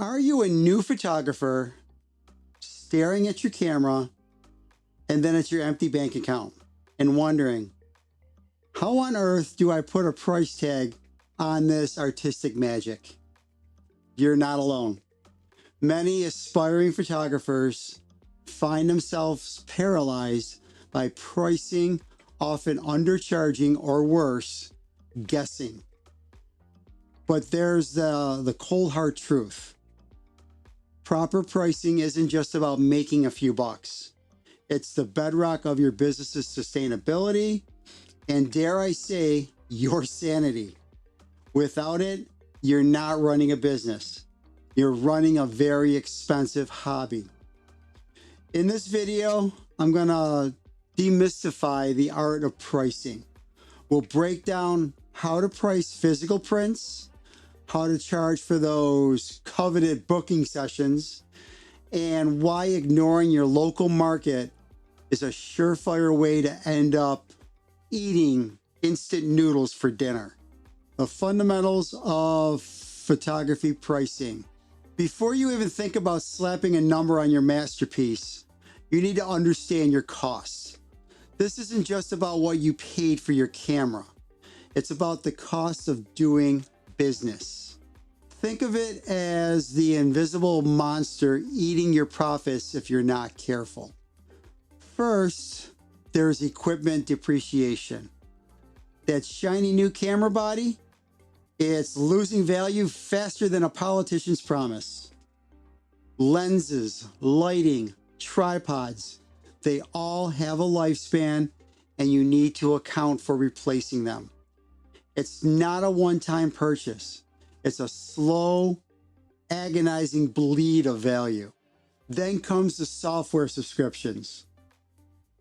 Are you a new photographer staring at your camera and then at your empty bank account and wondering, how on earth do I put a price tag on this artistic magic? You're not alone. Many aspiring photographers find themselves paralyzed by pricing, often undercharging, or worse, guessing. But there's the cold hard truth. Proper pricing isn't just about making a few bucks. It's the bedrock of your business's sustainability and, dare I say, your sanity. Without it, you're not running a business. You're running a very expensive hobby. In this video, I'm gonna demystify the art of pricing. We'll break down how to price physical prints, how to charge for those coveted booking sessions, and why ignoring your local market is a surefire way to end up eating instant noodles for dinner. The fundamentals of photography pricing. Before you even think about slapping a number on your masterpiece, you need to understand your costs. This isn't just about what you paid for your camera. It's about the cost of doing business. Think of it as the invisible monster eating your profits if you're not careful. First, there's equipment depreciation. That shiny new camera body, it's losing value faster than a politician's promise. Lenses, lighting, tripods, they all have a lifespan and you need to account for replacing them. It's not a one-time purchase. It's a slow, agonizing bleed of value. Then comes the software subscriptions.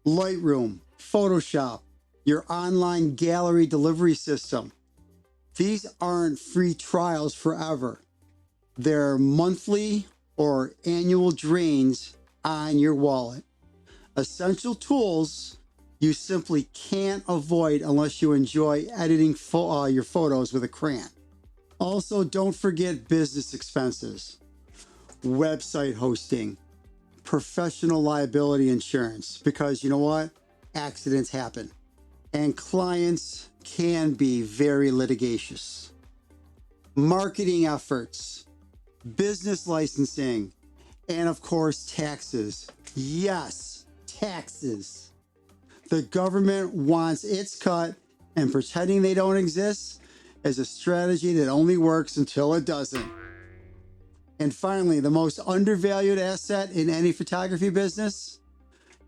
Lightroom, Photoshop, your online gallery delivery system. These aren't free trials forever. They're monthly or annual drains on your wallet. Essential tools you simply can't avoid unless you enjoy editing your photos with a crayon. Also, don't forget business expenses, website hosting, professional liability insurance, because you know what? Accidents happen. And clients can be very litigious. Marketing efforts, business licensing, and of course, taxes. Yes, taxes. The government wants its cut, and pretending they don't exist is a strategy that only works until it doesn't. And finally, the most undervalued asset in any photography business,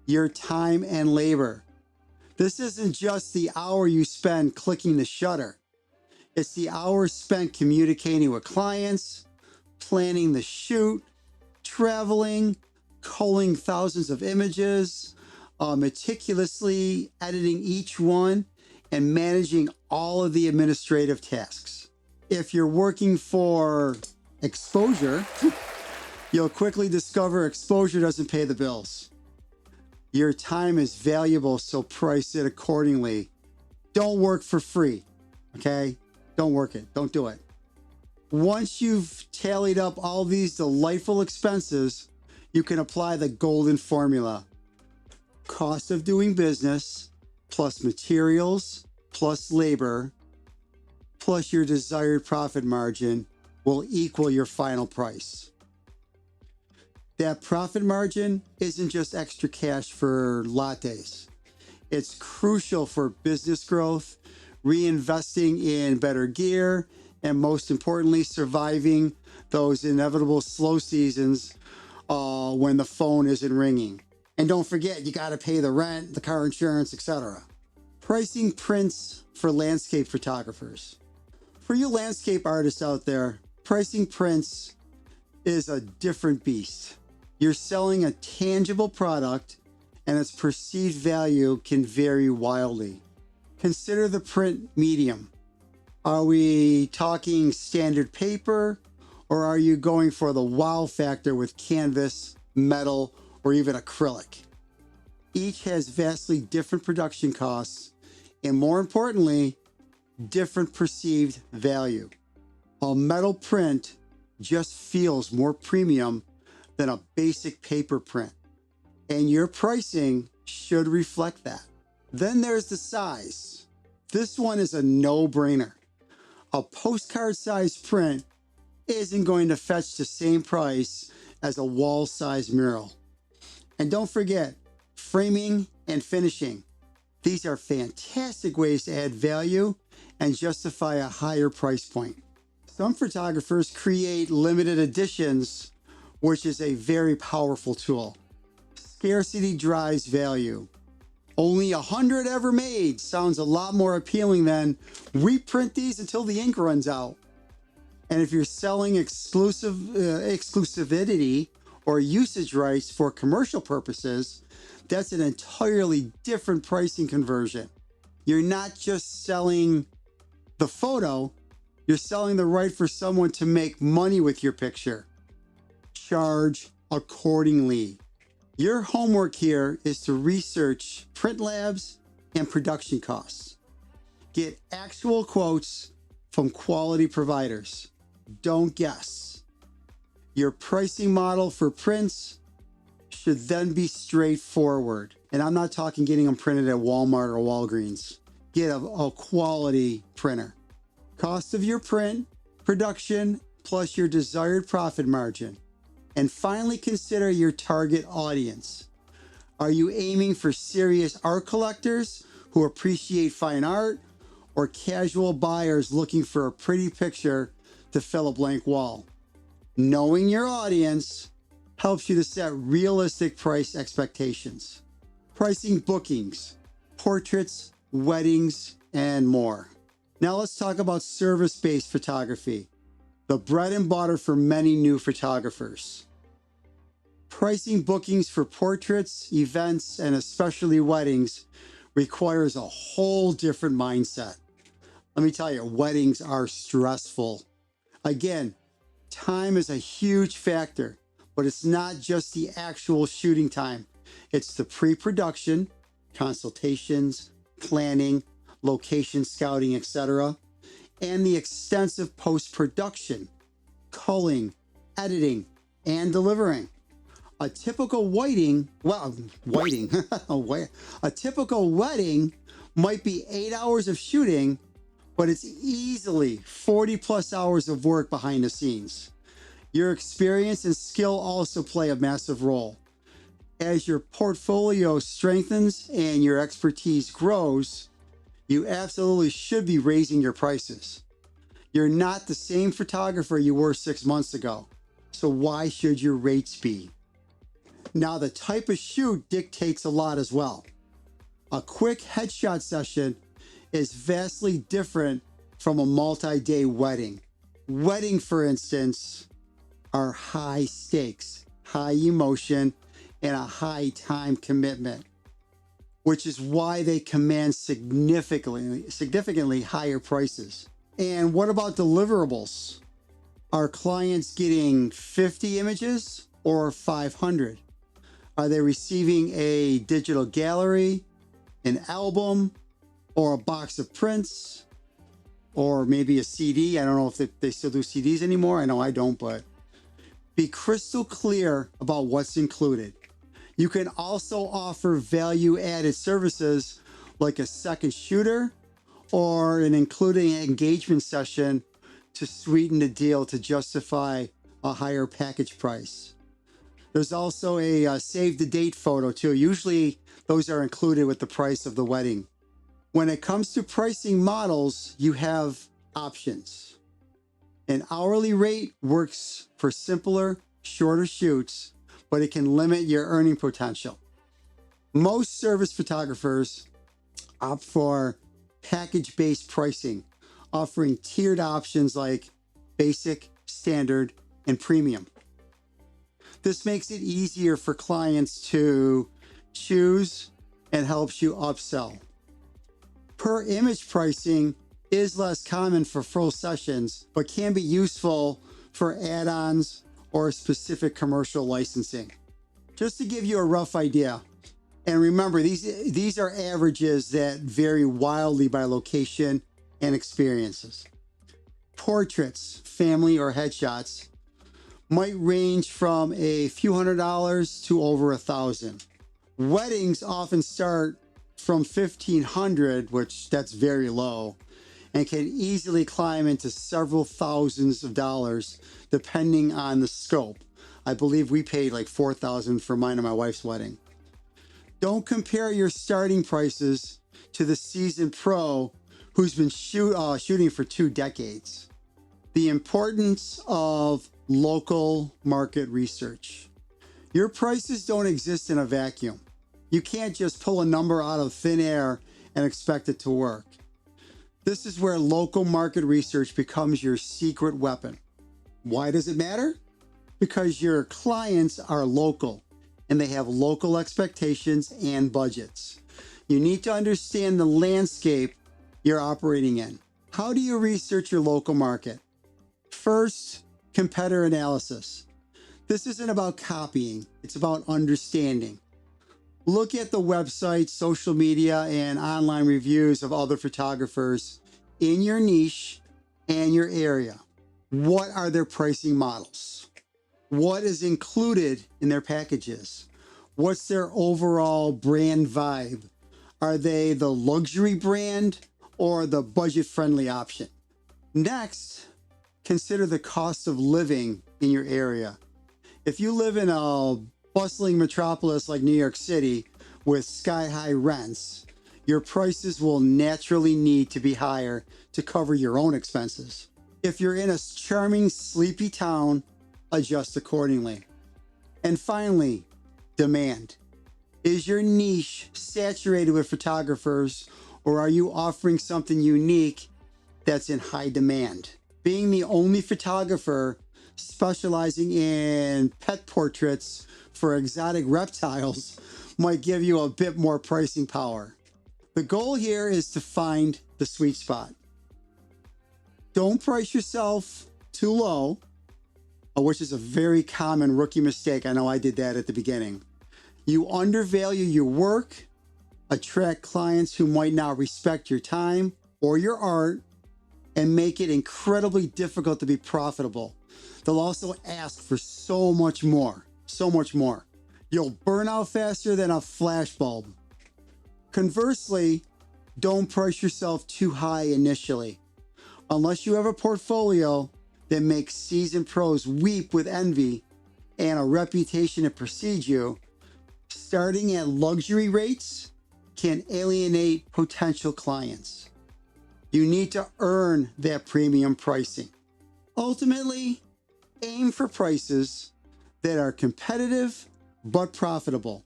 your time and labor. This isn't just the hour you spend clicking the shutter. It's the hours spent communicating with clients, planning the shoot, traveling, culling thousands of images, meticulously editing each one, and managing all of the administrative tasks. If you're working for exposure, you'll quickly discover exposure doesn't pay the bills. Your time is valuable, so price it accordingly. Don't work for free, okay? Don't work it, don't do it. Once you've tallied up all these delightful expenses, you can apply the golden formula. Cost of doing business plus materials plus labor plus your desired profit margin will equal your final price. That profit margin isn't just extra cash for lattes. It's crucial for business growth, reinvesting in better gear, and most importantly, surviving those inevitable slow seasons when the phone isn't ringing. And don't forget, you got to pay the rent, the car insurance, etc. Pricing prints for landscape photographers. For you landscape artists out there, pricing prints is a different beast. You're selling a tangible product and its perceived value can vary wildly. Consider the print medium. Are we talking standard paper, or are you going for the wow factor with canvas, metal, or even acrylic? Each has vastly different production costs and, more importantly, different perceived value. A metal print just feels more premium than a basic paper print. And your pricing should reflect that. Then there's the size. This one is a no-brainer. A postcard size print isn't going to fetch the same price as a wall size mural. And don't forget, framing and finishing. These are fantastic ways to add value and justify a higher price point. Some photographers create limited editions, which is a very powerful tool. Scarcity drives value. Only 100 ever made sounds a lot more appealing than reprint these until the ink runs out. And if you're selling exclusivity or usage rights for commercial purposes, that's an entirely different pricing conversion. You're not just selling the photo, you're selling the right for someone to make money with your picture. Charge accordingly. Your homework here is to research print labs and production costs. Get actual quotes from quality providers. Don't guess. Your pricing model for prints should then be straightforward. And I'm not talking getting them printed at Walmart or Walgreens. Get a quality printer. Cost of your print, production, plus your desired profit margin. And finally, consider your target audience. Are you aiming for serious art collectors who appreciate fine art, or casual buyers looking for a pretty picture to fill a blank wall? Knowing your audience helps you to set realistic price expectations. Pricing bookings, portraits, weddings, and more. Now let's talk about service-based photography, the bread and butter for many new photographers. Pricing bookings for portraits, events, and especially weddings requires a whole different mindset. Let me tell you, weddings are stressful. Again, time is a huge factor, but it's not just the actual shooting time. It's the pre-production, consultations, planning, location scouting, etc., and the extensive post-production, culling, editing, and delivering. A typical a typical wedding might be 8 hours of shooting, but it's easily 40 plus hours of work behind the scenes. Your experience and skill also play a massive role. As your portfolio strengthens and your expertise grows, you absolutely should be raising your prices. You're not the same photographer you were 6 months ago, so why should your rates be? Now, the type of shoot dictates a lot as well. A quick headshot session is vastly different from a multi-day wedding. Wedding, for instance, are high stakes, high emotion, and a high time commitment, which is why they command significantly higher prices. And what about deliverables? Are clients getting 50 images or 500? Are they receiving a digital gallery, an album, or a box of prints, or maybe a CD? I don't know if they still do CDs anymore. I know I don't, but be crystal clear about what's included. You can also offer value-added services like a second shooter or an including engagement session to sweeten the deal to justify a higher package price. There's also a save the date photo too. Usually those are included with the price of the wedding. When it comes to pricing models, you have options. An hourly rate works for simpler, shorter shoots, but it can limit your earning potential. Most service photographers opt for package-based pricing, offering tiered options like basic, standard, and premium. This makes it easier for clients to choose and helps you upsell. Per image pricing is less common for full sessions, but can be useful for add-ons or specific commercial licensing. Just to give you a rough idea, and remember, these are averages that vary wildly by location and experiences. Portraits, family or headshots, might range from a few $100s to over $1,000. Weddings often start from $1,500, which that's very low, and can easily climb into several thousands of dollars depending on the scope. I believe we paid like $4,000 for mine and my wife's wedding. Don't compare your starting prices to the seasoned pro who's been shooting for 2 decades. The importance of local market research. Your prices don't exist in a vacuum. You can't just pull a number out of thin air and expect it to work. This is where local market research becomes your secret weapon. Why does it matter? Because your clients are local and they have local expectations and budgets. You need to understand the landscape you're operating in. How do you research your local market? First, competitor analysis. This isn't about copying, it's about understanding. Look at the websites, social media, and online reviews of other photographers in your niche and your area. What are their pricing models? What is included in their packages? What's their overall brand vibe? Are they the luxury brand or the budget-friendly option? Next, consider the cost of living in your area. If you live in a bustling metropolis like New York City with sky-high rents, your prices will naturally need to be higher to cover your own expenses. If you're in a charming, sleepy town, adjust accordingly. And finally, demand. Is your niche saturated with photographers, or are you offering something unique that's in high demand? Being the only photographer specializing in pet portraits for exotic reptiles might give you a bit more pricing power. The goal here is to find the sweet spot. Don't price yourself too low, which is a very common rookie mistake. I know I did that at the beginning. You undervalue your work, attract clients who might not respect your time or your art, and make it incredibly difficult to be profitable. They'll also ask for so much more. You'll burn out faster than a flashbulb. Conversely, don't price yourself too high initially. Unless you have a portfolio that makes seasoned pros weep with envy and a reputation that precedes you, starting at luxury rates can alienate potential clients. You need to earn that premium pricing. Ultimately, aim for prices that are competitive but profitable.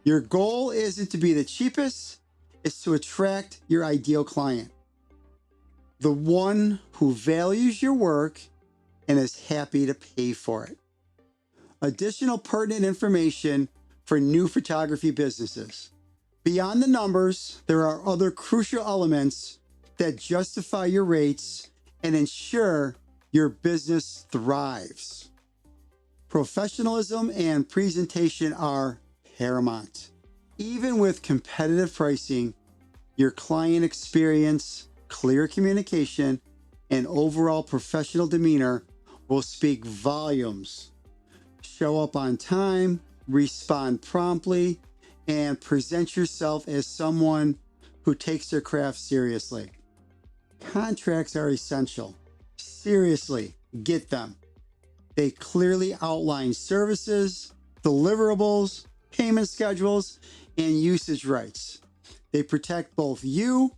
Your goal isn't to be the cheapest, it's to attract your ideal client. The one who values your work and is happy to pay for it. Additional pertinent information for new photography businesses. Beyond the numbers, there are other crucial elements that justify your rates and ensure your business thrives. Professionalism and presentation are paramount. Even with competitive pricing, your client experience, clear communication, and overall professional demeanor will speak volumes. Show up on time, respond promptly, and present yourself as someone who takes their craft seriously. Contracts are essential. Seriously, get them. They clearly outline services, deliverables, payment schedules, and usage rights. They protect both you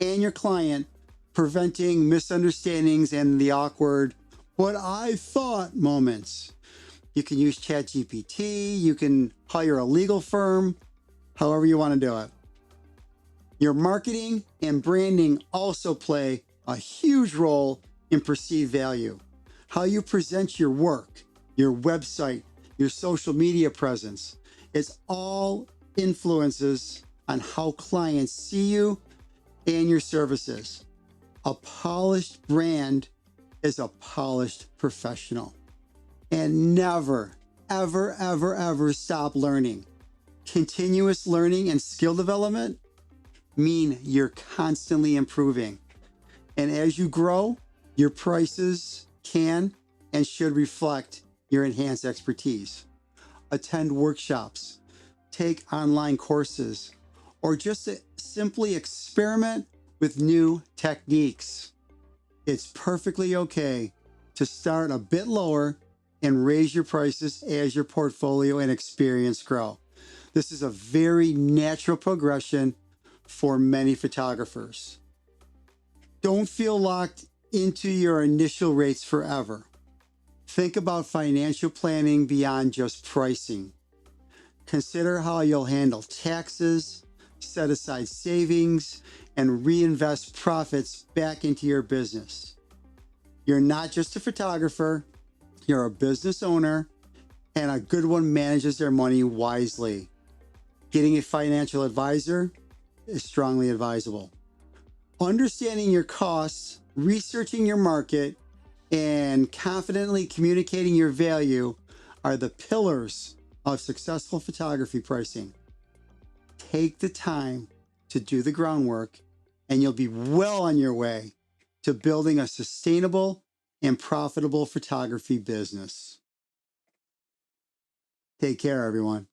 and your client, preventing misunderstandings and the awkward, "but I thought" moments. You can use ChatGPT, you can hire a legal firm, however you want to do it. Your marketing and branding also play a huge role in perceived value. How you present your work, your website, your social media presence, it's all influences on how clients see you and your services. A polished brand is a polished professional. And never, ever, ever, ever stop learning. Continuous learning and skill development mean you're constantly improving. And as you grow, your prices can and should reflect your enhanced expertise. Attend workshops, take online courses, or just simply experiment with new techniques. It's perfectly okay to start a bit lower and raise your prices as your portfolio and experience grow. This is a very natural progression for many photographers. Don't feel locked into your initial rates forever. Think about financial planning beyond just pricing. Consider how you'll handle taxes, set aside savings, and reinvest profits back into your business. You're not just a photographer, you're a business owner, and a good one manages their money wisely. Getting a financial advisor is strongly advisable. Understanding your costs, researching your market, and confidently communicating your value are the pillars of successful photography pricing. Take the time to do the groundwork, and you'll be well on your way to building a sustainable and profitable photography business. Take care, everyone.